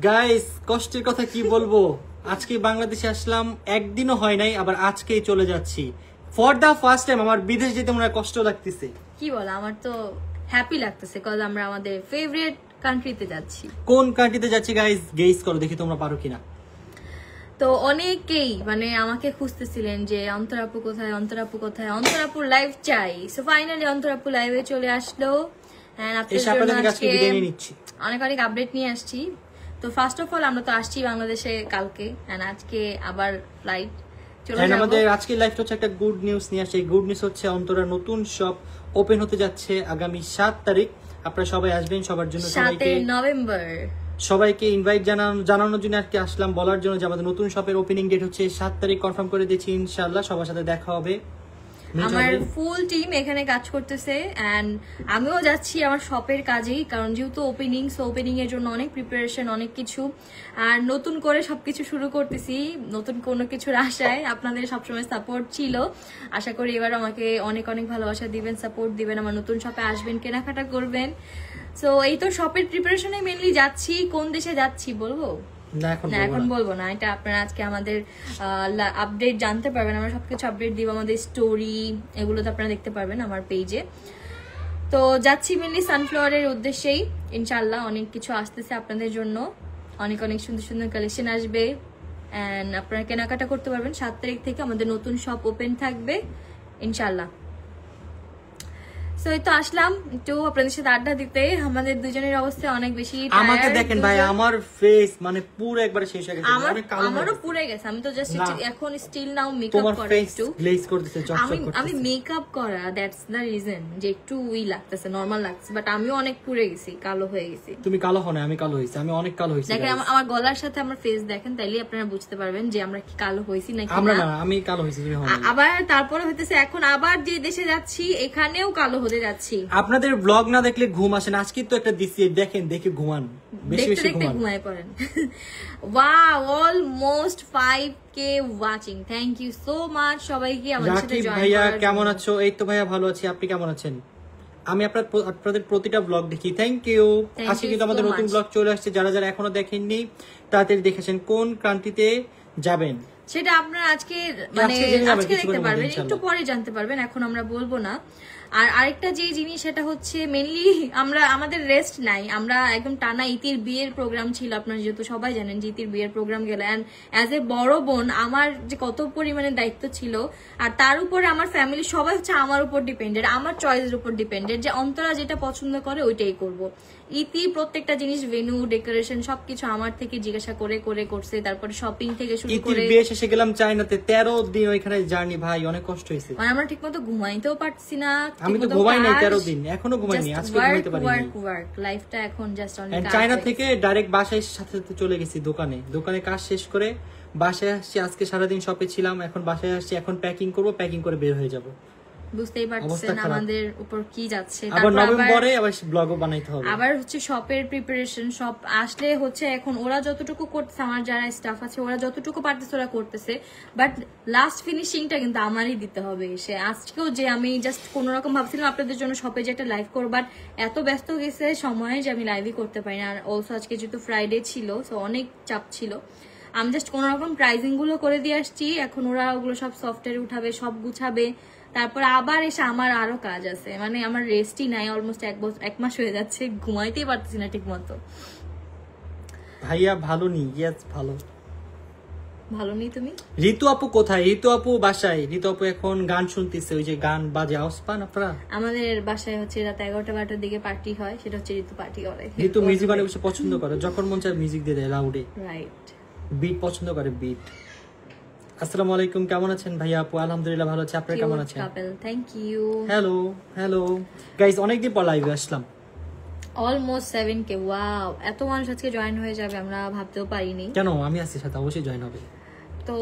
Guys কষ্টের কথা কি বলবো, আজকে বাংলাদেশে আসলাম, একদিনও হয় নাই, আবার আজকেই চলে যাচ্ছি। ফর দা ফার্স্ট টাইম আমার বিদেশ যেতে মনে হয় কষ্ট লাগতেছে। কি বল, আমার তো হ্যাপি লাগতেছে কজ আমরা আমাদের ফেভারিট কান্ট্রিতে যাচ্ছি। কোন কান্ট্রিতে যাচ্ছি গাইস গেস করো, দেখি তোমরা পারো কিনা। তো অনেকেই মানে আমাকে খুঁজতেছিলেন যে অন্তরাপু কোথায়, অন্তরাপু কোথায়, অন্তরাপুর লাইভ চাই। সো ফাইনালি অন্তরাপু লাইভে চলে আসলো। অনেক অনেক আপডেট নিয়ে আসছি। তো ফার্স্ট অফ অল আমরা তো আসছি বাংলাদেশে কালকে, আজকে আবার ফ্লাইট চলে যাবো। আমাদের আজকের লাইভটা হচ্ছে একটা গুড নিউজ নিয়ে আসছে। এই গুড নিউজ হচ্ছে অন্তরা নতুন শপ ওপেন হতে যাচ্ছে আগামী 7 তারিখ। আপনারা সবাই আসবেন, সবার জন্য 7 নভেম্বর সবাইকে ইনভাইট জানানোর জন্য আর কি আসলাম, বলার জন্য যে আমাদের নতুন শপের ওপেনিং ডেট হচ্ছে 7 তারিখ কনফার্ম করে দিয়েছি। ইনশাআল্লাহ সবার সাথে দেখা হবে। আমার ফুল টিম এখানে কাজ করতেছে এন্ড আমিও যাচ্ছি আমার শপের কাজেই, কারণ যেহেতু ওপেনিং, সো ওপেনিং এর জন্য অনেক প্রিপারেশন, অনেক কিছু, আর নতুন করে সবকিছু শুরু করতেছি নতুন কোনো কিছুর আশায়। আপনাদের সবসময় সাপোর্ট ছিল, আশা করি এবার আমাকে অনেক অনেক ভালোবাসা দিবেন, সাপোর্ট দিবেন, আমার নতুন শপে আসবেন, কেনাকাটা করবেন। সো এই তো শপের প্রিপারেশনে মেনলি যাচ্ছি। কোন দেশে যাচ্ছি বলবো না, এখন বলবো না, এটা আপনারা আজকে আমাদের আপডেট জানতে পারবেন। আমরা সবকিছু আপডেট দিব, আমাদের স্টোরি এগুলো তো আপনারা দেখতে পারবেন আমার পেজে। তো যাচ্ছি মেনলি সানফ্লাওয়ারের উদ্দেশ্যেই। ইনশাআল্লাহ অনেক কিছু আসতেছে আপনাদের জন্য, অনেক অনেক সুন্দর সুন্দর কালেকশন আসবে এন্ড আপনারা কেনাকাটা করতে পারবেন। 7 তারিখ থেকে আমাদের নতুন শপ ওপেন থাকবে ইনশাআল্লাহ। তো আসলাম একটু আপনাদের সাথে আড্ডা দিতে। আমাদের দুজনের অবস্থা অনেক বেশি টায়ার্ড। আমাকে দেখেন ভাই, আমার ফেস মানে পুরো একবারে শেষ হয়ে গেছে, আমারও পুরো গেছে। আমি তো জাস্ট এখন স্টিল নাও মেকআপ করা, একটু গ্লেজ করতেছে, চকচক করতেছে। আমি মেকআপ করা, দ্যাটস দ্য রিজন যে একটু লাগতেছে, নরমাল লাগছে, বাট আমিও অনেক পুড়ে গেছি, কালো হয়ে গেছি। তুমি কালো হও না, আমি কালো হইছি, আমি অনেক কালো হইছি। দেখেন আমার গলার সাথে আমার ফেস দেখেন, তাইলে আপনারা বুঝতে পারবেন যে আমরা কি কালো হইছি নাকি না। আমরা না, আমি কালো হইছি, তুমি হও না। আবার তারপরে হইতেছে এখন আবার যে দেশে যাচ্ছি এখানেও কালো হতে যাচ্ছি। আপনাদের ব্লগ না দেখলে ঘুম আসে না। আজকে তো একটা দিছি, দেখেন, দেখে ঘুমান, বেশি বেশি ঘুমায় পড়েন। Wow, almost 5K watching. Thank you so much সবাইকে আমাদের সাথে জয়েন করার জন্য। ভাইয়া কেমন আছো? এই তো ভাইয়া ভালো আছি, আপনি কেমন আছেন? আমি আপনাদের প্রতিটা ব্লগ দেখি, থ্যাংক ইউ। আজকে কিন্তু আমাদের নতুন ব্লগ চলে আসছে, যারা যারা এখনো দেখেননি তাড়াতাড়ি দেখেছেন। কোন কান্ট্রিতে যাবেন সেটা আপনারা আজকে মানে আজকে দেখতে পারবেন, একটু পরে জানতে পারবেন, এখন আমরা বলবো না। আর আরেকটা যে জিনিস সেটা হচ্ছে মেনলি আমাদের রেস্ট নাই, আমরা একদম টানা ইতির বিয়ের প্রোগ্রাম ছিল। আপনারা যেহেতু সবাই জানেন যে ইতির বিয়ের প্রোগ্রাম গেল, অ্যান্ড অ্যাজ এ বড় বোন আমার যে কত পরিমাণে দায়িত্ব ছিল, আর তার উপরে আমার ফ্যামিলি সবাই হচ্ছে আমার উপর ডিপেন্ডেড, আমার চয়েসের উপর ডিপেন্ডেড, যে অন্তরা যেটা পছন্দ করে ওইটাই করব। ইতি প্রত্যেকটা জিনিস, ভেন্যু, ডেকোরেশন সবকিছু আমার থেকে জিজ্ঞাসা করে করে করছে। তারপরে শপিং থেকে শুরু করে বিয়ে শেষে গেলাম চায়নাতে, 13 দিন ওইখানে জার্নি, ভাই অনেক কষ্ট হয়েছে। মানে আমরা ঠিকমতো ঘুমাইতেও পারছি না। আমি তো ঘুমাই নাই 13 দিন, এখনো ঘুমাইনি, আজকে ঘুমাইতে পারিনি। ওয়ার্ক লাইফটা এখন জাস্ট অনলি কাজ। চায়না থেকে ডাইরেক্ট বাসায় সাথে সাথে চলে গেছি দোকানে কাজ শেষ করে বাসায় আসছি। আজকে সারাদিন শপে ছিলাম, এখন বাসায় আসছি, এখন প্যাকিং করব, প্যাকিং করে বের হয়ে যাব। বুঝতেই পারছেন আমাদের উপর কি যাচ্ছে। আবার নভেম্বরে আবার ব্লগও বানাইতে হবে, আবার হচ্ছে শপের প্রিপারেশন। শপ আসলে হচ্ছে এখন ওরা যতটুকু করতেছে, আমার যারা স্টাফ আছে ওরা যতটুকু পারতেছে ওরা করতেছে, বাট লাস্ট ফিনিশিংটা কিন্তু আমারই দিতে হবে এসে। আজকেও যে আমি জাস্ট কোন রকম ভাবছিলাম আপনাদের জন্য শপে যে একটা লাইভ করব, বাট এত ব্যস্ত গেছে সময় যে আমি লাইভই করতে পারি না। আর অলসো আজকে যেহেতু ফ্রাইডে ছিল, সো অনেক চাপ ছিল। আমি জাস্ট কোন রকম প্রাইজিং গুলো করে দিয়ে আসছি, এখন ওরা ওগুলো সব সফটওয়্যারে উঠাবে, সব গুছাবে, তারপর আবার এসে আমার আরো কাজ আছে। মানে আমার রেস্টই নাই, অলমোস্ট 1 মাস হয়ে যাচ্ছে, ঘুমাইতেই পারতেছি না ঠিক মতো। ভাইয়া ভালো নি? ইয়েস ভালো নেই। তুমি? ঋতু আপু কোথায়? ঋতু আপু বাসায়। ঋতু আপু এখন গান শুনতেছে, ওই যে গান বাজে, আওয়াজ পান আপনারা? আমাদের বাসায় হচ্ছে রাত 11টা-12টার দিকে পার্টি হয়, সেটা হচ্ছে ঋতু পার্টি করে। ঋতু মিউজিক বানাতে বসে পছন্দ করে, যখন মন চায় মিউজিক দিয়ে দেয় লাউডে। রাইট, বিট পছন্দ করে, বিট। আসসালামু আলাইকুম, কেমন আছেন ভাইয়া আপু? আলহামদুলিল্লাহ ভালো আছি, আপনারা কেমন আছেন? Thank you. হ্যালো গাইস, অনেকদিন পর লাইভে আসলাম। Almost 7K। ওয়াও, এত মানুষ আজকে জয়েন হয়ে যাবে আমরা ভাবতেও পারিনি। কেন, আমি আছি সাথে, অবশ্যই জয়েন হবে। তো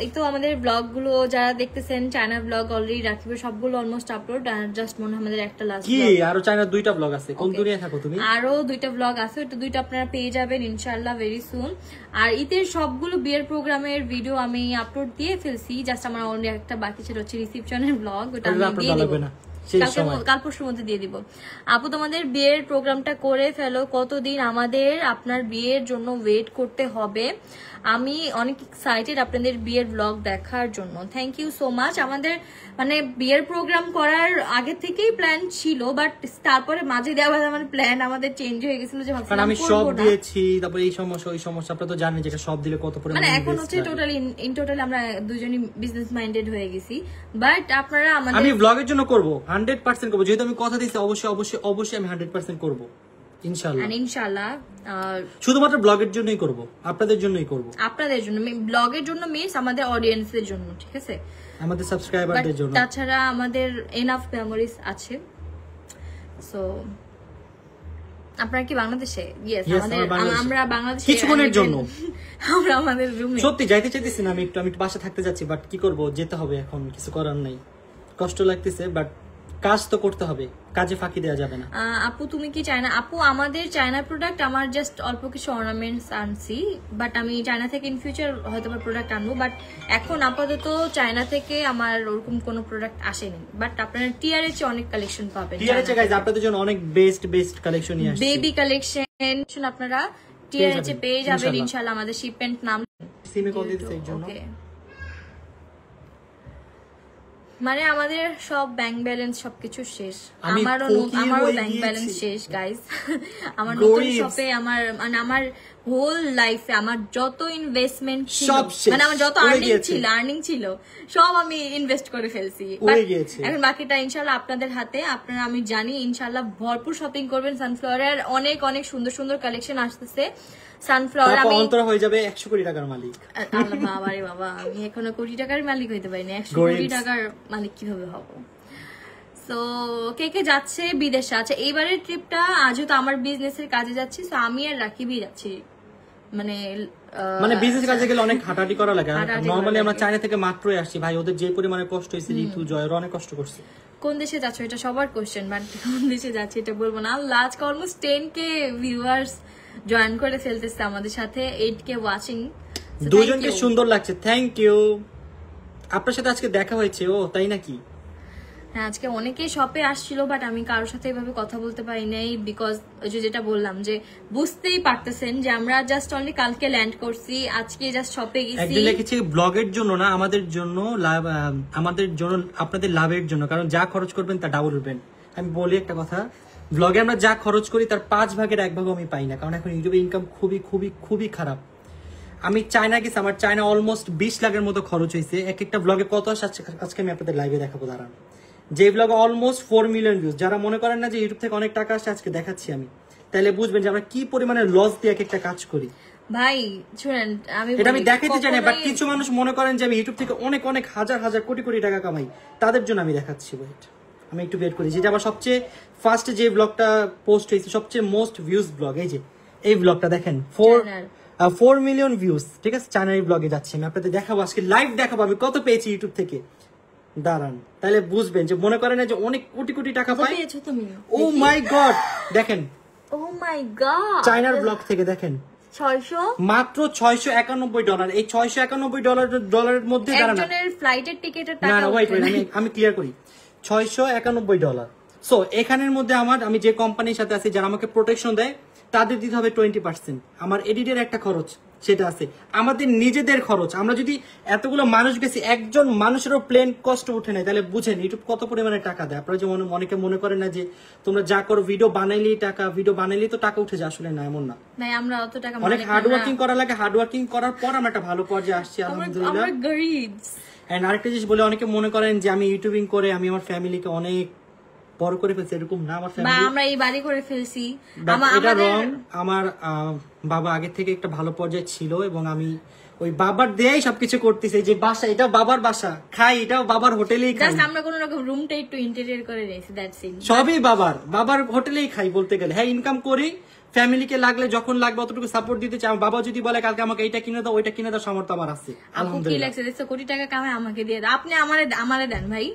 এই তো আমাদের ব্লগ গুলো যারা দেখতেছেন, চায়না ব্লগ অলরেডি রাখিবে, সবগুলো অলমোস্ট আপলোড। আর জাস্ট মনে হয় আমাদের একটা লাস্ট কি আরো চায়না 2টা ব্লগ আছে। কোন দুনিয়ায় থাকো তুমি? আরো 2টা ব্লগ আছে, ওটা 2টা আপনারা পেয়ে যাবেন ইনশাআল্লাহ ভেরি সুন। আর ঈদের সবগুলো বিয়ের প্রোগ্রামের ভিডিও আমি আপলোড দিয়ে ফেলছি, জাস্ট আমার অনলি একটা বাকি ছিল হচ্ছে রিসেপশনের ব্লগ, ওটা আমি দিয়ে দেব। কাল পরশুর মধ্যে দিয়ে দিব। আপু তোমাদের বিয়ের প্রোগ্রামটা করে ফেলো, কতদিন আমাদের আপনার বিয়ের জন্য ওয়েট করতে হবে। আমি অনেক এক্সাইটেড আপনাদের বিয়ের ব্লগ দেখার জন্য। Thank you so much. আমাদের মানে বিয়ের প্রোগ্রাম করার আগে থেকেই প্ল্যান ছিল, বাট তারপরে মাঝে দেওয়া আমার প্ল্যান আমাদের চেঞ্জ হয়ে গেছিল, যে কারণ আমি সব দিয়েছি, তারপরে এই সমস্যা ওই সমস্যা, আপনারা তো জানেন যেটা সব দিলে কত পরিমাণে মানে এখন হচ্ছে টোটালি ইন টোটাল আমরা দুজনই বিজনেস মাইন্ডেড হয়ে গেছি। বাট আপনারা আমাদের, আমি ব্লগের জন্য করব 100% করব, যেহেতু আমি কথা দিয়েছি অবশ্যই অবশ্যই অবশ্যই আমি 100% করব ইনশাআল্লাহ। ইনশাআল্লাহ শুধুমাত্র ব্লগের জন্যই করব, আপনাদের জন্যই করব, আপনাদের জন্য, ব্লগের জন্য মিন্স আমাদের অডিয়েন্সের জন্য, ঠিক আছে, আমাদের সাবস্ক্রাইবারদের জন্য। তাছাড়া আমাদের এনাফ মেমোরিজ আছে। সো আপনারা কি বাংলাদেশে? ইয়েস, আমরা বাংলাদেশে কিছুক্ষণের জন্য আমরা আমাদের রুমে সত্যি যাইতে চাইতেছি না, আমি একটু বাসা থাকতে যাচ্ছি, বাট কি করব, যেতে হবে, এখন কিছু করার নাই, কষ্ট লাগতেছে, বাট কাজ তো করতে হবে, কাজে ফাঁকি দেওয়া যাবে না। আপু তুমি কি চায়না? আপু আমাদের চায়না প্রোডাক্ট, আমার জাস্ট অল্প কিছু অর্নামেন্টস আনছি, বাট আমি চায়না থেকে ইন ফিউচার হয়তো প্রোডাক্ট আনবো, বাট এখন আপাতত চায়না থেকে আমার ওরকম কোনো প্রোডাক্ট আসেনি। বাট আপনারা টিআরএচ অনেক কালেকশন পাবেন, টিআরএচ গাইস আপনাদের জন্য অনেক বেস্ট বেস্ট কালেকশন নিয়ে আসছে, বেবি কালেকশন আপনারা টিআরএচ এ পেয়ে যাবেন ইনশাআল্লাহ। আমাদের শিপমেন্ট নাম সিমে কল দিতে এই জন্য, মানে আমাদের সব ব্যাংক ব্যালেন্স সবকিছু শেষ। আমারও ব্যাংক ব্যালেন্স শেষ গাইস। আমার নতুন শপে আমার হোল লাইফে আমার যত ইনভেস্টমেন্ট ছিল, মানে আমার যত আর্নিং ছিল সব আমি ইনভেস্ট করে ফেলছি। এখন বাকিটা ইনশাআল্লাহ আপনাদের হাতে। আপনারা, আমি জানি ইনশাআল্লাহ ভরপুর শপিং করবেন। সানফ্লাওয়ারের অনেক অনেক সুন্দর সুন্দর কালেকশন আসতেছে। সানফ্লাওয়ার আমি অন্তরা হয়ে যাবে 100 কোটি টাকার মালিক। আল্লাহ বাবা রে বাবা, আমি এখনো কোটি টাকার মালিক হইতে পারিনি, 100 কোটি টাকার মালিক কিভাবে হব? সো কে কে যাচ্ছে বিদেশে? আচ্ছা, এইবারের ট্রিপটা যেহেতু আমার বিজনেসের কাজে যাচ্ছি, সো আমি আর রাকিবই যাচ্ছি। মানে বিজনেস কাজে গেলে অনেক হাঁটাহাঁটি করা লাগে। নরমালি আমরা চায়না থেকে মাত্রই আসছি ভাই, ওদের যে পরিমাণে কষ্ট হয়েছে, ঋতু জয়ের অনেক কষ্ট করছে। কোন দেশে যাচ্ছ এটা সবার কোশ্চেন, বাট কোন দেশে যাচ্ছে এটা বলবো না। আজকে অলমোস্ট 10K ভিউয়ার্স জয়েন করে ফেলতেছে আমাদের সাথে, 8K ওয়াচিং। দুজনকে সুন্দর লাগছে, থ্যাংক ইউ। আপনার সাথে আজকে দেখা হয়েছে? ও তাই নাকি? হ্যাঁ, আজকে অনেকেই শপে আসছিল, বাট আমি কারোর সাথে এভাবে কথা বলতে পারি নাই, বিকজ ওই যে যেটা বললাম, যে বুঝতেই পারতেছেন যে আমরা জাস্ট অনলি কালকে ল্যান্ড করছি, আজকে জাস্ট শপে গেছি। একদিন লিখেছি ব্লগের জন্য না, আমাদের জন্য আপনাদের লাভের জন্য, কারণ যা খরচ করবেন তা ডাবল উঠবেন। আমি বলি একটা কথা, ব্লগে আমরা যা খরচ করি তার 5 ভাগের 1 ভাগও আমি পাই না, কারণ এখন ইউটিউবে ইনকাম খুবই খুবই খুবই খারাপ। আমি চায়না গেছি, আমার চায়না অলমোস্ট 20 লাখের মতো খরচ হয়েছে। এক একটা ব্লগে কত আসে আজকে আমি আপনাদের লাইভে দেখাবো, দাঁড়ান। যে ব্লগে অলমোস্ট 4 মিলিয়ন ভিউজ। যারা মনে করেন না যে ইউটিউব থেকে অনেক টাকা আসছে, আজকে দেখাচ্ছি আমি, তাহলে বুঝবেন যে আমরা কি পরিমাণে লস দিয়ে এক একটা কাজ করি। ভাই শুনেন, এটা আমি দেখাতে চাই না, বাট কিছু মানুষ মনে করেন যে আমি ইউটিউব থেকে অনেক অনেক হাজার হাজার কোটি কোটি টাকা কামাই, তাদের জন্য আমি দেখাচ্ছি। ওয়েট, আমি একটু বের করি। যেটা আমার সবচেয়ে ফার্স্ট যে ব্লগটা পোস্ট হয়েছে, সবচেয়ে মোস্ট ভিউজ ব্লগ, এই ব্লগটা দেখেন, 4 মিলিয়ন ভিউজ। ঠিক আছে, চায়নার ব্লগে যাচ্ছি আমি, আপনাদের দেখাবো আজকে, লাইভ দেখাবো আমি কত পেয়েছি ইউটিউব থেকে। দাঁড়ান, তাহলে বুঝবেন যে মনে করেন যে অনেক কোটি কোটি টাকা পাই। ও মাই গড, দেখেন, ও মাই গড, চায়নার ব্লগ থেকে দেখেন, 600 মাত্র $691। এই $691 মধ্যে একজনের ফ্লাইটের টিকেটের টাকা। না ওয়েট, আমি ক্লিয়ার করি, $691। সো এখানের মধ্যে আমি যে কোম্পানির সাথে আছি, যারা আমাকে প্রোটেকশন দেয়, তাদের দিতে হবে 20%। আমার এডিটের একটা খরচ সেটা আছে, আমাদের নিজেদের খরচ। আমরা যদি এতগুলো মানুষ গেছি, একজন মানুষেরও প্লেন কষ্ট উঠে নেয়, তাহলে বুঝেন ইউটিউব কত পরিমাণে টাকা দেয়। আপনারা যে অনেকে মনে করেন না যে তোমরা যা করো ভিডিও বানাইলেই তো টাকা উঠে যায়, আসলে না, এমন না। আমরা অত টাকা, অনেক হার্ড ওয়ার্কিং করা লাগে, হার্ড ওয়ার্কিং করার পর আমরা একটা ভালো পর্যায়ে আসছি আলহামদুলিল্লাহ। এন্ড আরেকটা জিনিস বলে, অনেকে মনে করেন যে আমি ইউটিউবিং করে আমি আমার ফ্যামিলিকে অনেক বড় করে ফেলছি, এরকম না। আমার ফ্যামিলি, আমরা এই বাড়ি করে ফেলছি, এটা রং। আমার বাবা আগে থেকে একটা ভালো পর্যায়ে ছিল, এবং আমি ওই বাবার দেয়াই সবকিছু করতেছি। যে বাসা, এটা বাবার বাসা, খাই এটাও বাবার হোটেলেই খাই, আমরা কোনো রকম রুমটা একটু ইন্টেরিয়র করে রেখেছি, দ্যাটস ইট। সবই বাবার হোটেলেই খাই বলতে গেলে। হ্যাঁ, ইনকাম করি, ফ্যামিলিকে লাগলে যখন লাগবে অতটুকু সাপোর্ট দিতে চাই। বাবা যদি বলে কালকে আমাকে এইটা কিনে দাও, ওইটা কিনে দাও, সামর্থ্য আমার আছে আলহামদুলিল্লাহ। আপু কি লাগছে, কোটি টাকা কামাই আমাকে দিয়ে দাও, আপনি আমারে দেন ভাই।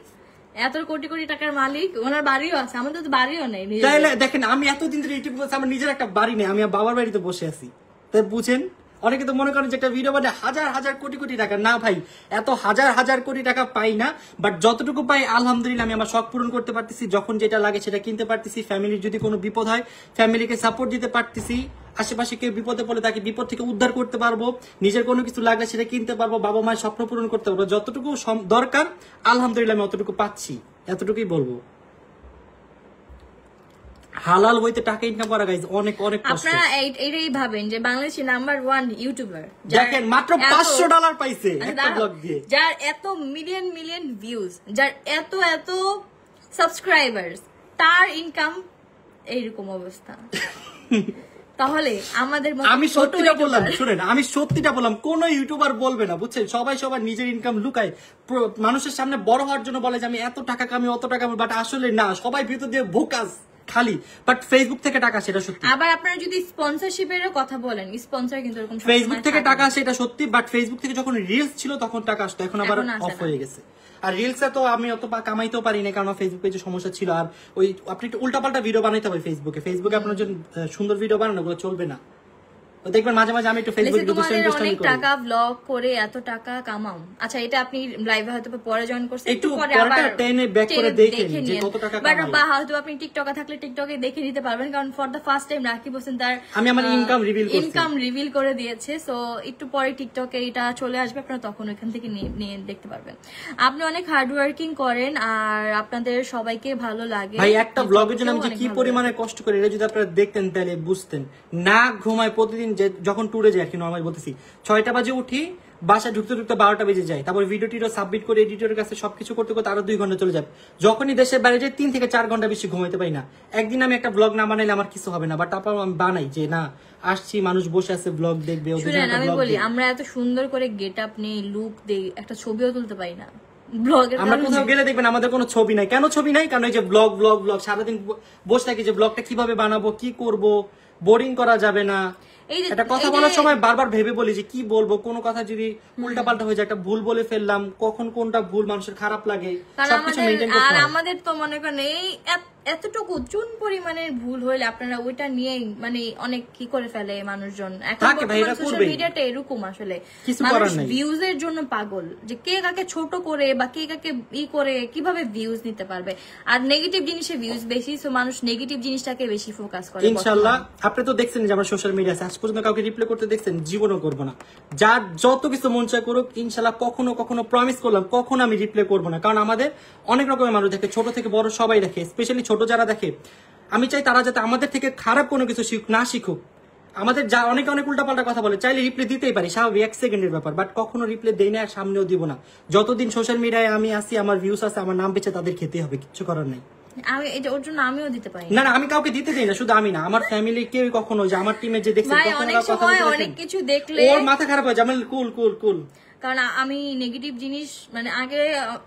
এত কোটি কোটি টাকার মালিক, ওনার বাড়িও আছে, আমাদের তো বাড়িও নেই। তাইলে দেখেন, আমি এতদিন ধরে ইউটিউব করছি, আমার নিজের একটা বাড়ি নেই, আমি বাবার বাড়িতে বসে আছি। তাই বুঝেন অনেকে তো মনে করেন যে একটা ভিডিও বানায় হাজার হাজার কোটি কোটি টাকা। না ভাই, এত হাজার হাজার কোটি টাকা পাই না, বাট যতটুকু পাই আলহামদুলিল্লাহ আমি আমার শখ পূরণ করতে পারতেছি। যখন যেটা লাগে সেটা কিনতে পারতেছি। ফ্যামিলির যদি কোনো বিপদ হয় ফ্যামিলিকে সাপোর্ট দিতে পারতেছি। আশেপাশে কেউ বিপদে পড়লে তাকে বিপদ থেকে উদ্ধার করতে পারবো। নিজের কোনো কিছু লাগলে সেটা কিনতে পারবো। বাবা মায়ের স্বপ্ন পূরণ করতে পারবো। যতটুকু দরকার আলহামদুলিল্লাহ আমি অতটুকু পাচ্ছি, এতটুকুই বলবো। হালাল হইতে টাকা ইনকাম করা গাইজ অনেক অনেক কষ্ট। আপনারা এইটাই ভাবেন যে বাংলাদেশের নাম্বার 1 ইউটিউবার, দেখেন মাত্র $500 পাইছে একটা ব্লগ দিয়ে, যার এত মিলিয়ন মিলিয়ন ভিউজ, যার এত এত সাবস্ক্রাইবার্স, তার ইনকাম এইরকম অবস্থা। তাহলে আমাদের আমি সত্যিটা বললাম, শুনেন আমি সত্যিটা বললাম, কোন ইউটিউবার বলবে না, বুঝছেন? সবাই সবার নিজের ইনকাম লুকায়, মানুষের সামনে বড় হওয়ার জন্য বলে যে আমি এত টাকা কামি অত টাকা, বাট আসলে না, সবাই ভিতর দিয়ে ভোকাস খালি। বাট ফেসবুক থেকে টাকা, সেটা সত্যি। আবার আপনারা যদি স্পন্সরশিপের কথা বলেন, স্পন্সর কিন্তু এরকম ফেসবুক থেকে টাকা আসে, এটা সত্যি। বাট ফেসবুক থেকে যখন রিলস ছিল তখন টাকা আসতো, এখন আবার অফ হয়ে গেছে। আর রিলসে তো আমি অত কামাইতেও পারি না, কারণ ফেসবুক পেজে সমস্যা ছিল। আর ওই আপনি একটু উল্টাপাল্টা ভিডিও বানাইতে হবে ফেসবুকে আপনার জন্য সুন্দর ভিডিও বানানো ওগুলো চলবে না। দেখবেন মাঝে মাঝে আমি একটু ফেসবুক অনেক টাকা ব্লগ করে এত টাকা কামাও। আচ্ছা, এটা আপনি লাইভে হয়তো পরে জয়েন করছেন, একটু পরে আবার টেনে ব্যাক করে দেখেন যে কত টাকা কামাই। বা হয়তো আপনি টিকটকে থাকলে টিকটকে দেখে নিতে পারবেন, কারণ for the first time Rakib Hossain তার আমি আমার ইনকাম রিভিল করে দিয়েছে। সো একটু পরে টিকটকে এটা চলে আসবে, আপনারা তখন ওইখান থেকে নিয়ে দেখতে পারবেন। আপনি অনেক হার্ড ওয়ার্কিং করেন আর আপনাদের সবাইকে ভালো লাগে। ভাই একটা ব্লগের জন্য আমি যে কি পরিমাণে কষ্ট করি, এটা যদি আপনারা দেখতেন তাহলে বুঝতেন। না ঘুমায় প্রতিদিন, যখন ট্যুরে যাই আর কি, নর্মাল বলতেছি 6টা বাজে উঠি, বাসা ঢুকতে ঢুকতে 12টা বেজে যায়। তারপর ভিডিও সাবমিট করে এডিটরের কাছে সবকিছু করতে করতে আরো 2 ঘন্টা চলে যায়। যখনই দেশের বাইরে যাই 3 থেকে 4 ঘন্টা বেশি ঘুমাইতে পারি না। একদিন আমি একটা ব্লগ না বানাইলে আমার কিছু হবে না, বাট তারপর আমি বানাই যে না আসছি, মানুষ বসে আছে ব্লগ দেখবে। আমি বলি আমরা এত সুন্দর করে গেট আপ নেই, লুক দেই, একটা ছবিও তুলতে পারি না। আমরা কোথাও গেলে দেখবেন আমাদের কোনো ছবি নাই। কেন ছবি নাই? কারণ এই যে ব্লগ সারাদিন বসে থাকি যে ব্লগটা কিভাবে বানাবো, কি করব, বোরিং করা যাবে না। একটা কথা বলার সময় বারবার ভেবে বলি যে কি বলবো, কোনো কথা যদি উল্টাপাল্টা হয়ে যায়, একটা ভুল বলে ফেললাম, কখন কোনটা ভুল মানুষের খারাপ লাগে, সবকিছু মেইনটেইন করতে হয়। আর আমাদের তো মনে করেন এই এতটুকু চুন পরিমাণের ভুল হইলে আপনারা ওইটা নিয়ে মানে অনেক কি করে ফেলে মানুষজন। এখন সোশ্যাল মিডিয়াটা এরকম, আসলে মানুষ ভিউজ এর জন্য পাগল, যে কে কাকে ছোট করে বা কে কাকে করে কিভাবে ভিউজ নিতে পারবে। আর নেগেটিভ জিনিসে ভিউজ বেশি, সো মানুষ নেগেটিভ জিনিসটাকে বেশি ফোকাস করে। ইনশাআল্লাহ আপনি তো দেখছেন যে আমরা সোশ্যাল মিডিয়াতে আজ পর্যন্ত কাউকে রিপ্লাই করতে দেখছেন? জীবনও করবো না। যার যত কিছু মন চায় করুক, ইনশাআল্লাহ কখনো কখনো প্রমিস করলাম কখনো আমি রিপ্লাই করবো না। কারণ আমাদের অনেক রকমের মানুষ দেখে, ছোট থেকে বড় সবাই দেখে, স্পেশালি ছোট যারা দেখে, আমি চাই তারা যাতে আমাদের থেকে খারাপ কোনো কিছু না শিখুক। আমাদের যা অনেকে অনেক উল্টাপাল্টা কথা বলে, চাইলে রিপ্লাই দিতেই পারি, স্বাভাবিক, 1 সেকেন্ডের ব্যাপার, বাট কখনো রিপ্লাই দেই না আর সামনেও দিব না। যতদিন সোশ্যাল মিডিয়ায় আমি আসি, আমার ভিউস আছে, আমার নাম বেঁচে তাদের খেতে হবে, কিছু করার নাই। আমি ওর জন্য আমিও দিতে পারি না, আমি কাউকে দিতে দেই না, শুধু আমি না, আমার ফ্যামিলি কেউ কখনো, যে আমার টিমে যে দেখছে অনেক কিছু দেখলে ওর মাথা খারাপ হয়, জামাল কুল। কারণ আমি নেগেটিভ জিনিস মানে আগে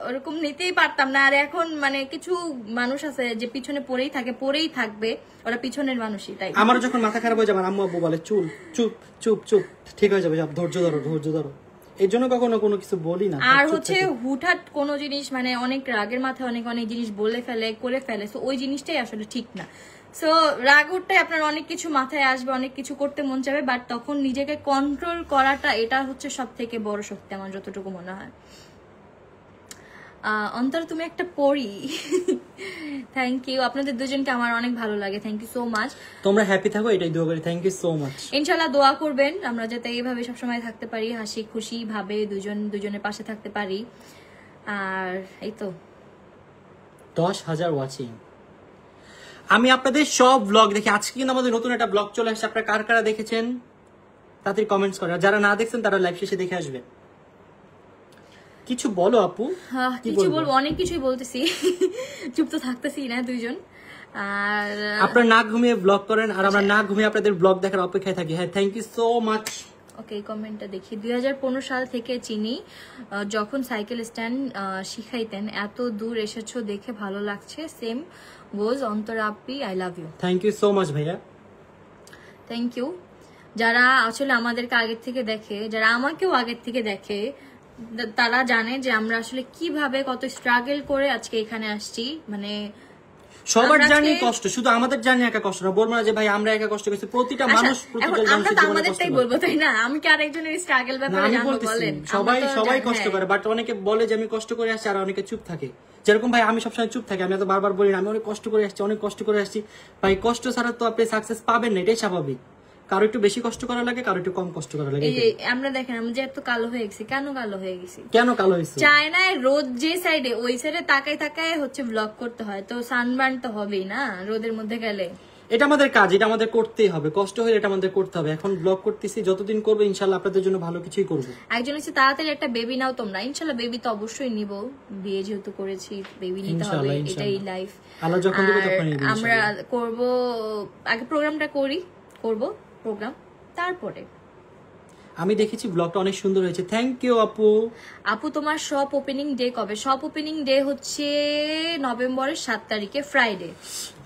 ওরকম নিতেই পারতাম না, আর এখন মানে কিছু মানুষ আছে যে পিছনে পড়েই থাকবে, ওরা পিছনের মানুষই। তাই আমার যখন মাথা খারাপ হয়ে যাবে, আম্মু আব্বু বলে চুপ ঠিক হয়ে যাবে, ধৈর্য ধরো। এর জন্য কখনো কোনো কিছু বলি না। আর হচ্ছে হুটহাট কোনো জিনিস মানে অনেক রাগের মাথায় অনেক জিনিস বলে ফেলে, করে ফেলে, সো ওই জিনিসটাই আসলে ঠিক না। সো রাগ উঠতে আপনার অনেক কিছু মাথায় আসবে, অনেক কিছু করতে মন চাবে, বাট তখন নিজেকে কন্ট্রোল করাটা, এটা হচ্ছে সব থেকে বড় শক্তি আমার যতটুকু মনে হয়। অন্তর তুমি একটা পড়ি। থ্যাংক ইউ, আপনাদের দুজনকে আমার অনেক ভালো লাগে, থ্যাংক ইউ সো মাচ। তোমরা হ্যাপি থাকো, এটাই দোয়া করি, থ্যাংক ইউ সো মাচ। ইনশাআল্লাহ দোয়া করবেন আমরা যাতে এইভাবে সবসময় থাকতে পারি, হাসি খুশি ভাবে দুজনের পাশে থাকতে পারি। আর এই তো 10,000 ওয়াচিং। আমি আপনাদের সব ব্লগ দেখি, আজকে কিন্তু আমাদের নতুন একটা ব্লগ চলে আসছে, আপনারা কারা দেখেছেন তাদের কমেন্টস করে, আর যারা না দেখছেন তারা লাইভ শেষে দেখে আসবে। কিছু বলো আপু। কিছু বলবো, অনেক কিছুই বলতেছি, চুপ তো থাকতেছি না দুইজন। আর আপনারা না ঘুমিয়ে ব্লগ করেন, আর আমরা না ঘুমিয়ে আপনাদের ব্লগ দেখার অপেক্ষায় থাকি। হ্যাঁ, থ্যাংক ইউ সো মাচ। ওকে, কমেন্টটা দেখি। 2015 সাল থেকে চিনি, যখন সাইকেল স্ট্যান্ড শিখাইতেন, এত দূর এসেছো দেখে ভালো লাগছে। সেম গোজ অন্তরা আপি, I love you. Thank you so much ভাইয়া, থ্যাংক ইউ। যারা আসলে আমাদেরকে আগের থেকে দেখে, যারা আমাকেও আগের থেকে দেখে, তারা জানে যে আমরা আসলে কিভাবে কত স্ট্রাগল করে আজকে এখানে আসছি। মানে সবার জার্নি কষ্ট, শুধু আমাদের জার্নি একা কষ্ট না। বলবো না যে ভাই আমরা একা কষ্ট করছি, প্রতিটা মানুষ আমরা তো আমাদেরটাই বলবো, তাই না? আমি কি আরেকজনের স্ট্রাগল ব্যাপারে জানবো বলেন? সবাই কষ্ট করে, বাট অনেকে বলে যে আমি কষ্ট করে আসছি, আর অনেকে চুপ থাকে। যেরকম ভাই আমি সবসময় চুপ থাকি, আমি এত বারবার বলি না আমি অনেক কষ্ট করে আসছি, অনেক কষ্ট করে আসছি। ভাই কষ্ট ছাড়া তো আপনি সাকসেস পাবেন না, এটাই স্বাভাবিক। কারো একটু বেশি কষ্ট করা লাগে, কারো একটু কম কষ্ট করা লাগে। আমরা দেখেন আমি যে এত কালো হয়ে গেছি, কেন কালো হয়ে গেছি? কেন কালো হয়েছে? চায়নায় রোদ যে সাইডে, ওই সাইডে তাকায় তাকায় হচ্ছে ব্লগ করতে হয়, তো সানবার্ন তো হবেই না রোদের মধ্যে গেলে। এটা আমাদের কাজ, এটা আমাদের করতেই হবে, কষ্ট হলে এটা আমাদের করতে হবে। এখন ব্লগ করতেছি, যতদিন করবো ইনশাল্লাহ আপনাদের জন্য ভালো কিছুই করবো। একজন হচ্ছে তাড়াতাড়ি একটা বেবি নাও তোমরা, ইনশাল্লাহ বেবি তো অবশ্যই নিব, বিয়ে যেহেতু করেছি বেবি নিতে হবে, এটাই লাইফ। আল্লাহ যখন দিবে তখনই দিবে। আমরা করব, আগে প্রোগ্রামটা করব প্রোগ্রাম, তারপরে। আমি দেখেছি ব্লগটা অনেক সুন্দর হয়েছে, থ্যাংক ইউ আপু। তোমার শপ ওপেনিং ডে কবে? শপ ওপেনিং ডে হচ্ছে নভেম্বরের 7 তারিখে, ফ্রাইডে।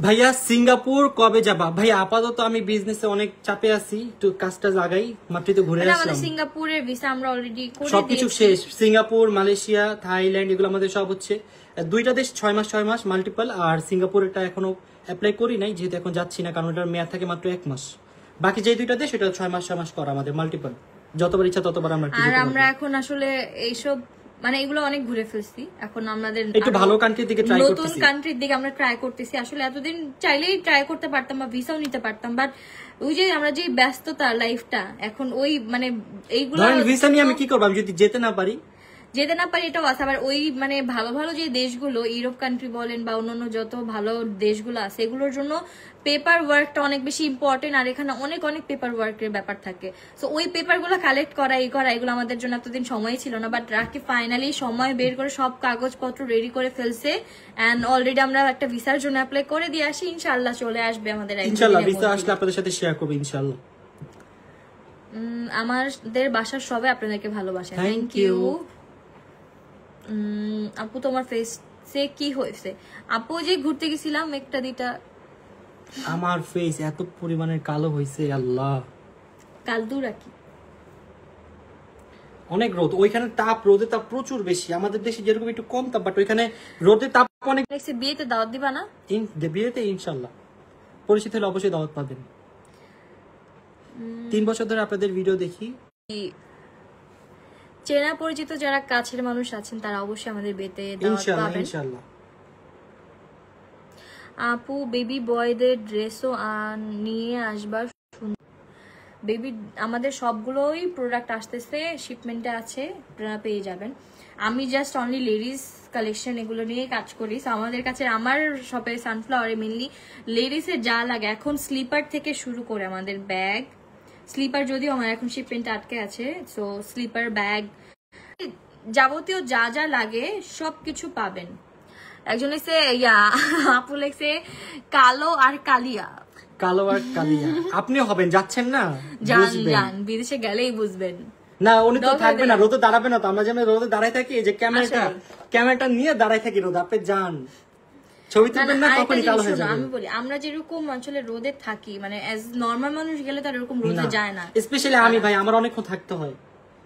ভাইয়া সিঙ্গাপুর কবে যাবা? ভাইয়া আপাতত আমি বিজনেসে অনেক চাপে আছি, একটু কাজটা লাগাই, মাত্র তো ঘুরে আসলাম। আমাদের সিঙ্গাপুরের ভিসা আমরা অলরেডি করে দিয়েছি, সবকিছু শেষ। সিঙ্গাপুর, মালয়েশিয়া, থাইল্যান্ড এগুলো আমাদের সব হচ্ছে। দুইটা দেশ 6 মাস মাল্টিপল, আর সিঙ্গাপুরেরটা এখনো অ্যাপ্লাই করি নাই, যেহেতু এখন যাচ্ছি না, কারণ ওটার মেয়াদ থাকে মাত্র 1 মাস। বাকি যে দুইটা দেশ সেটা 6 মাস করা আমাদের মাল্টিপল, যতবার ইচ্ছা ততবার আমরা। আর আমরা এখন আসলে এইসব মানে এগুলো অনেক ঘুরে ফেলছি, এখন আমাদের একটু ভালো কান্ট্রির দিকে ট্রাই করতেছি, নতুন কান্ট্রির দিকে আমরা ট্রাই করতেছি। আসলে এতদিন চাইলেই ট্রাই করতে পারতাম বা ভিসাও নিতে পারতাম, বাট ওই যে আমরা যে ব্যস্ততা লাইফটা এখন, ওই মানে এইগুলো ভিসা নিয়ে আমি কি করবো, আমি যদি যেতে না পারি? এটাও আছে। আবার ওই মানে ভালো ভালো যে দেশগুলো, ইউরোপ কান্ট্রি বলেন বা অন্যান্য যত ভালো দেশগুলো আছে, এগুলোর জন্য পেপার ওয়ার্কটা অনেক বেশি ইম্পর্টেন্ট, আর এখানে অনেক পেপার ওয়ার্কের ব্যাপার থাকে। সো ওই পেপারগুলো কালেক্ট করা, এগুলো আমাদের জন্য এতদিন সময় ছিল না, বাট রাখি ফাইনালি সময় বের করে সব কাগজপত্র রেডি করে ফেলছে, এন্ড অলরেডি আমরা একটা ভিসার জন্য অ্যাপ্লাই করে দিয়ে আসি, ইনশাআল্লাহ চলে আসবে আমাদের। ইনশাআল্লাহ ভিসা আসলে আপনাদের সাথে শেয়ার করব ইনশাআল্লাহ। আমাদের বাসার সবাই আপনাদেরকে ভালোবাসে, থ্যাংক ইউ। আপু তোমার ফেসে কি হয়েছে? আপু যে ঘুরতে গেছিলাম একটা দিটা, আমার ফেস এত পরিমাণের কালো হয়েছে, আল্লাহ। কালদুরা কি অনেক রোদ, ওইখানে রোদের তাপ প্রচুর বেশি। আমাদের দেশে যেরকম একটু কম তাপ, বাট ওইখানে রোদের তাপ অনেক। বিয়েতে দাওয়াত দিবা না? বিয়েতে ইনশাল্লাহ, পরিচিত হলে অবশ্যই দাওয়াত পাবেন। 3 বছর ধরে আপনাদের ভিডিও দেখি। চেনা পরিচিত যারা কাছের মানুষ আছেন তারা অবশ্যই আমাদের বিয়েতে দাওয়াত পাবেন ইনশাআল্লাহ। আপু বেবি বয়দের ড্রেসও নিয়ে আসবার। বেবি আমাদের সবগুলোই প্রোডাক্ট আসতেছে, শিপমেন্টে আছে, আপনারা পেয়ে যাবেন। আমি জাস্ট অনলি লেডিস কালেকশন এগুলো নিয়ে কাজ করি। আমাদের কাছে আমার শপে সানফ্লাওয়ারে মেনলি লেডিসের যা লাগে, এখন স্লিপার থেকে শুরু করে আমাদের ব্যাগ, স্লিপার যদিও আমার এখন শিপমেন্টে আটকে আছে, সো স্লিপার, ব্যাগ, যাবতীয় যা যা লাগে সবকিছু পাবেন। একজন লেখছে আপু লেখছে কালো আর কালিয়া। কালো আর কালিয়া আপনিও হবেন, যাচ্ছেন না? জান বিদেশে গেলেই বুঝবেন। না উনি তো থাকবে না, রোদে দাঁড়াবে না তো। আমরা যেমন রোদে দাঁড়ায় থাকি, এই যে ক্যামেরাটা নিয়ে দাঁড়ায় থাকি রোদে, আপনি যান ছবি তুলবেন না, তখনই কালো হয়ে যাবে। আমি বলি আমরা যেরকম আসলে রোদে থাকি, মানে এজ নরমাল মানুষ গেলে তো এরকম রোদে যায় না। স্পেশালি আমি ভাই, আমার অনেকক্ষণ থাকতে হয়।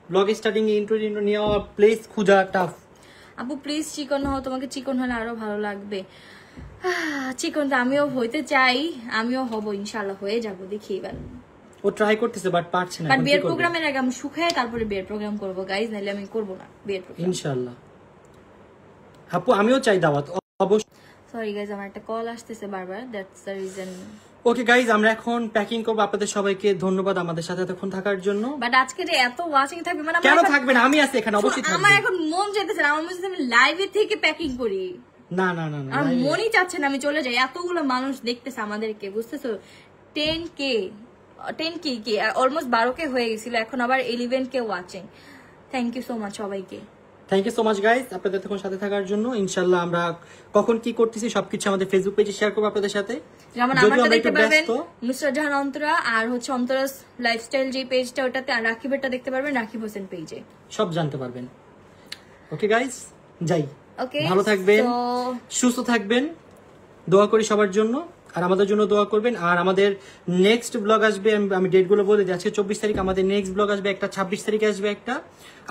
ব্লগ স্টার্টিং ইন্ট্রো নেওয়া, প্লেস খোঁজা টাফ। আপু প্লিজ চিকন হও, তোমাকে চিকন হলে আরো ভালো লাগবে। চিকন তো আমিও হইতে চাই, আমিও হব ইনশাআল্লাহ, হয়ে যাব, দেখি এবার। ও ট্রাই করতেছে বাট পারছে না। বাট বিয়ের প্রোগ্রামের আগে আমি শুকায় তারপরে বিয়ের প্রোগ্রাম করব গাইস, নাহলে আমি করব না বিয়ের প্রোগ্রাম ইনশাআল্লাহ। আপু আমিও চাই দাওয়াত অবশ্যই। সরি গাইস, আমার একটা কল আসতেছে বারবার, that's the reason. Okay guys, আমরা এখন প্যাকিং করব। আপনাদের সবাইকে ধন্যবাদ আমাদের সাথে এতক্ষণ থাকার জন্য। বাট আজকে যে এত ওয়াচিং থাকবে, মানে কেন থাকবে না? আমি আছি এখানে, অবশ্যই থাকবে। আমার এখন মন চাইতেছে, আমার মনে হচ্ছে আমি লাইভে থেকে প্যাকিং করি। না না না, আমার মনই চাচ্ছে না আমি চলে যাই, এতগুলো মানুষ দেখতেছে আমাদেরকে, বুঝতেছো? 10K কি অলমোস্ট 12K হয়ে গেছিল, এখন আবার 11K watching. Thank you so much সবাইকে, thank you so much guys আপনাদের এতক্ষণ সাথে থাকার জন্য। ইনশাআল্লাহ আমরা কখন কি করতেছি সবকিছু আমাদের ফেসবুক পেজে শেয়ার করব আপনাদের সাথে। যেমন আমরা দেখতে পারবেন নুসরাত জাহান অন্তরা, আর হচ্ছে অন্তরাস লাইফস্টাইল যে পেজটা, ওটাতে, আর রাকিবেরটা দেখতে পারবেন রাকিব হোসেন পেজে, সব জানতে পারবেন। ওকে গাইস, যাই, ওকে, ভালো থাকবেন, সুস্থ থাকবেন, দোয়া করি সবার জন্য, আর আমাদের জন্য দোয়া করবেন। আর আমাদের নেক্সট ব্লগ আসবে, আমি ডেটগুলো বলে দিই। আজকে 24 তারিখ, আমাদের নেক্সট ব্লগ আসবে একটা, 26 তারিখে আসবে একটা,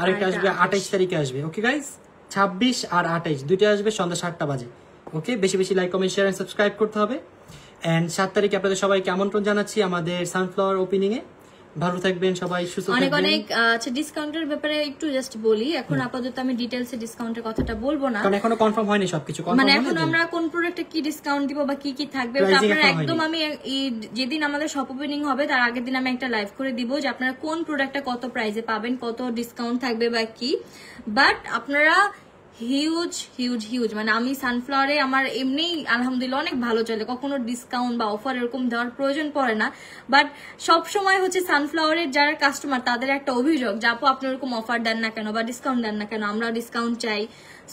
আর একটা আসবে 28 তারিখে আসবে। ওকে গাইস, 26 আর 28 দুইটা আসবে সন্ধ্যা 7টা বাজে। ওকে, বেশি বেশি like comment share and subscribe করতে হবে। এন্ড 7 তারিখে আপনাদের সবাইকে আমন্ত্রণ জানাচ্ছি আমাদের সানফ্লাওয়ার ওপেনিং এ। ভালো থাকবেন সবাই, সুস্থ থাকবেন। অনেক অনেক আচ্ছা, ডিসকাউন্টের ব্যাপারে একটু জাস্ট বলি। এখন আপাতত আমি ডিটেইলসে ডিসকাউন্টের কথাটা বলবো না, কারণ এখনো কনফার্ম হয়নি সবকিছু। মানে এখন আমরা কোন প্রোডাক্টে কি ডিসকাউন্ট দিব বা কি কি থাকবে ওটা আপনারা একদম, আমি যেদিন আমাদের শপ ওপেনিং হবে তার আগের দিন আমি একটা লাইভ করে দিব যে আপনারা কোন প্রোডাক্টটা কত প্রাইসে পাবেন, কত ডিসকাউন্ট থাকবে বা কি। বাট আপনারা হিউজ হিউজ হিউজ, মানে আমি সানফ্লাওয়ারে আমার এমনি আলহামদুলিল্লাহ অনেক ভালো চলে, কখনো ডিসকাউন্ট বা অফার এরকম দেওয়ার প্রয়োজন পড়ে না। বাট সব সময় হচ্ছে সানফ্লাওয়ারের যারা কাস্টমার তাদের একটা অভিযোগ যে আপু আপনি এরকম অফার দেন না কেন বা ডিসকাউন্ট দেন না কেন, আমরা ডিসকাউন্ট চাই।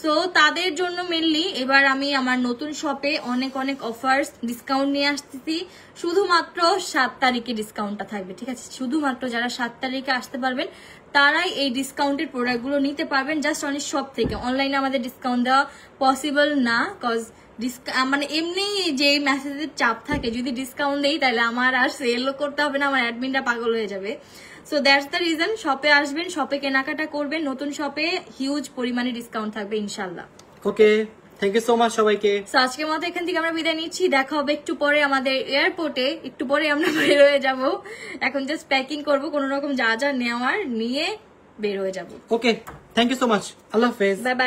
সো তাদের জন্য মেনলি এবার আমি আমার নতুন শপে অনেক অনেক অফার্স ডিসকাউন্ট নিয়ে আসতেছি। শুধুমাত্র 7 তারিখে ডিসকাউন্টটা থাকবে, ঠিক আছে? শুধুমাত্র যারা 7 তারিখে আসতে পারবেন তারাই এই ডিসকাউন্টের প্রোডাক্টগুলো নিতে পারবেন জাস্ট অনেক শপ থেকে। অনলাইনে আমাদের ডিসকাউন্ট দেওয়া পসিবল না, কজ মানে এমনি যে মেসেজের চাপ থাকে, যদি ডিসকাউন্ট দেই তাহলে আমার আর সেলও করতে হবে না, আমার অ্যাডমিনটা পাগল হয়ে যাবে। সো দ্যাটস দ্য রিজন, শপে আসবেন, শপে কেনাকাটা করবেন, নতুন শপে হিউজ পরিমাণে ডিসকাউন্ট থাকবে ইনশাল্লাহ। ওকে, থ্যাংক ইউ সো মাচ সবাইকে। সো আজকের মতো এখান থেকে আমরা বিদায় নিচ্ছি, দেখা হবে একটু পরে আমাদের এয়ারপোর্টে, একটু পরে আমরা বের হয়ে যাব। এখন জাস্ট প্যাকিং করবো, কোনো রকম যা যা নেওয়ার নিয়ে বের হয়ে যাব। ওকে, থ্যাংক ইউ সো মাচ, আল্লাহ হাফেজ, বাই বাই।